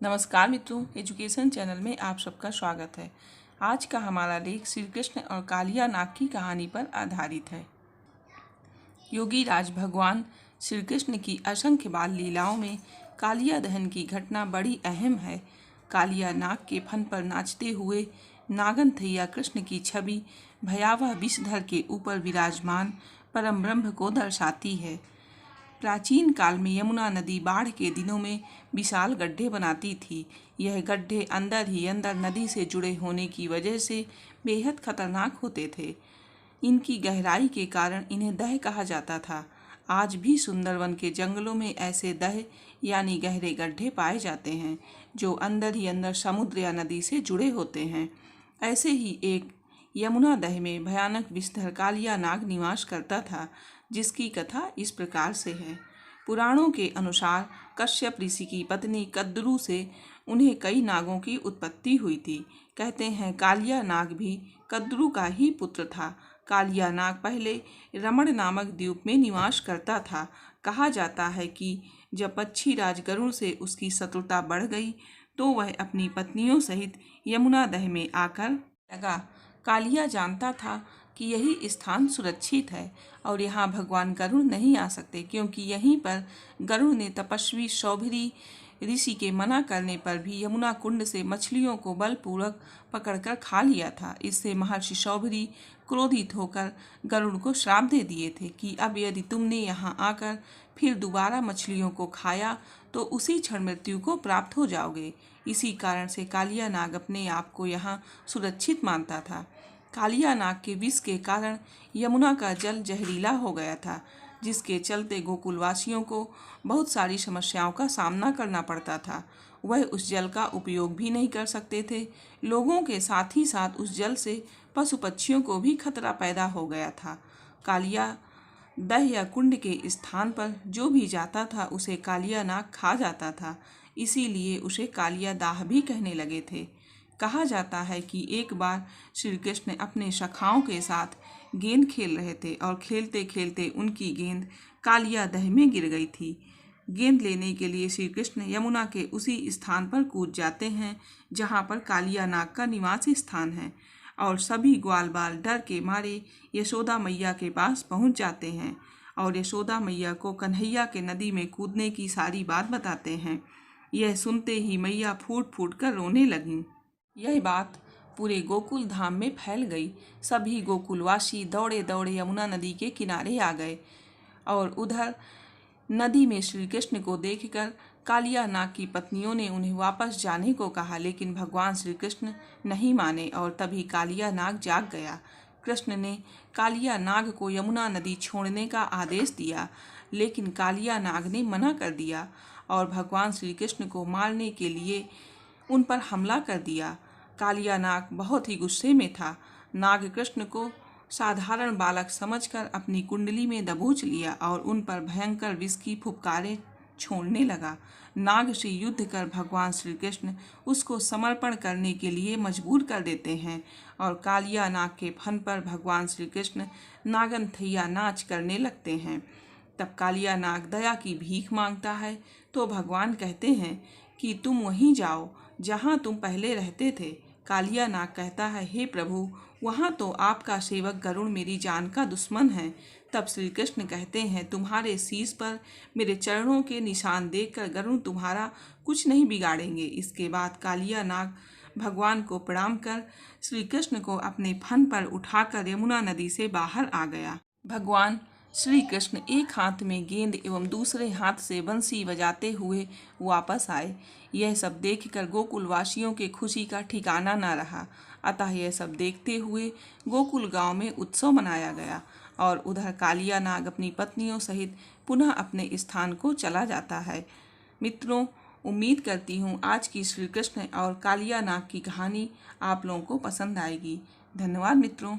नमस्कार मित्रों, education channel में आप सबका स्वागत है। आज का हमारा लेख श्री कृष्ण और कालिया नाग की कहानी पर आधारित है। योगी राज भगवान श्री कृष्ण की असंख्य बाल लीलाओं में कालिया दहन की घटना बड़ी अहम है। कालिया नाग के फन पर नाचते हुए नागनथैया कृष्ण की छवि भयावह विषधर के ऊपर विराजमान परम ब्रह्म को दर्शाती है। प्राचीन काल में यमुना नदी बाढ़ के दिनों में विशाल गड्ढे बनाती थी। यह गड्ढे अंदर ही अंदर नदी से जुड़े होने की वजह से बेहद खतरनाक होते थे। इनकी गहराई के कारण इन्हें दह कहा जाता था। आज भी सुंदरवन के जंगलों में ऐसे दह यानी गहरे गड्ढे पाए जाते हैं जो अंदर ही अंदर समुद्र या नदी से जुड़े होते हैं। ऐसे ही एक यमुना दह में भयानक विषधर कालिया नाग निवास करता था, जिसकी कथा इस प्रकार से है। पुराणों के अनुसार कश्यप ऋषि की पत्नी कद्रू से उन्हें कई नागों की उत्पत्ति हुई थी। कहते हैं कालिया नाग भी कद्रू का ही पुत्र था। कालिया नाग पहले रमण नामक द्वीप में निवास करता था। कहा जाता है कि जब पक्षी राज गरुड़ से उसकी शत्रुता बढ़ गई तो वह अपनी पत्नियों सहित यमुना दह में आकर लगा। कालिया जानता था कि यही स्थान सुरक्षित है और यहाँ भगवान गरुड़ नहीं आ सकते, क्योंकि यहीं पर गरुड़ ने तपस्वी सौभरी ऋषि के मना करने पर भी यमुना कुंड से मछलियों को बलपूर्वक पकड़कर खा लिया था। इससे महर्षि सौभरी क्रोधित होकर गरुड़ को श्राप दे दिए थे कि अब यदि तुमने यहाँ आकर फिर दोबारा मछलियों को खाया तो उसी क्षण मृत्यु को प्राप्त हो जाओगे। इसी कारण से कालिया नाग अपने आप को यहाँ सुरक्षित मानता था। कालिया नाग के विष के कारण यमुना का जल जहरीला हो गया था, जिसके चलते गोकुलवासियों को बहुत सारी समस्याओं का सामना करना पड़ता था। वह उस जल का उपयोग भी नहीं कर सकते थे। लोगों के साथ ही साथ उस जल से पशु पक्षियों को भी खतरा पैदा हो गया था। कालिया दह या कुंड के स्थान पर जो भी जाता था उसे कालिया नाग खा जाता था, इसीलिए उसे कालिया दाह भी कहने लगे थे। कहा जाता है कि एक बार श्री कृष्ण अपने सखाओं के साथ गेंद खेल रहे थे और खेलते खेलते उनकी गेंद कालिया दह में गिर गई थी। गेंद लेने के लिए श्री कृष्ण यमुना के उसी स्थान पर कूद जाते हैं जहाँ पर कालिया नाग का निवास स्थान है, और सभी ग्वाल बाल डर के मारे यशोदा मैया के पास पहुँच जाते हैं और यशोदा मैया को कन्हैया के नदी में कूदने की सारी बात बताते हैं। यह सुनते ही मैया फूट फूट कर रोने लगीं। यह बात पूरे गोकुल धाम में फैल गई। सभी गोकुलवासी दौड़े दौड़े यमुना नदी के किनारे आ गए और उधर नदी में श्री कृष्ण को देखकर कालिया नाग की पत्नियों ने उन्हें वापस जाने को कहा, लेकिन भगवान श्री कृष्ण नहीं माने और तभी कालिया नाग जाग गया। कृष्ण ने कालिया नाग को यमुना नदी छोड़ने का आदेश दिया, लेकिन कालिया नाग ने मना कर दिया और भगवान श्री कृष्ण को मारने के लिए उन पर हमला कर दिया। कालिया नाग बहुत ही गुस्से में था। नाग कृष्ण को साधारण बालक समझकर अपनी कुंडली में दबोच लिया और उन पर भयंकर विष की फुफकारें छोड़ने लगा। नाग से युद्ध कर भगवान श्री कृष्ण उसको समर्पण करने के लिए मजबूर कर देते हैं और कालिया नाग के फन पर भगवान श्री कृष्ण नागनथैया नाच करने लगते हैं। तब कालिया नाग दया की भीख मांगता है तो भगवान कहते हैं कि तुम वहीं जाओ जहाँ तुम पहले रहते थे। कालिया नाग कहता है, हे प्रभु, वहाँ तो आपका सेवक गरुड़ मेरी जान का दुश्मन है। तब श्री कृष्ण कहते हैं, तुम्हारे शीश पर मेरे चरणों के निशान देखकर गरुड़ तुम्हारा कुछ नहीं बिगाड़ेंगे। इसके बाद कालिया नाग भगवान को प्रणाम कर श्री कृष्ण को अपने फन पर उठाकर यमुना नदी से बाहर आ गया। भगवान श्री कृष्ण एक हाथ में गेंद एवं दूसरे हाथ से बंसी बजाते हुए वापस आए। यह सब देखकर गोकुलवासियों के खुशी का ठिकाना न रहा। अतः यह सब देखते हुए गोकुल गांव में उत्सव मनाया गया और उधर कालिया नाग अपनी पत्नियों सहित पुनः अपने स्थान को चला जाता है। मित्रों, उम्मीद करती हूँ आज की श्री कृष्ण और कालिया नाग की कहानी आप लोगों को पसंद आएगी। धन्यवाद मित्रों।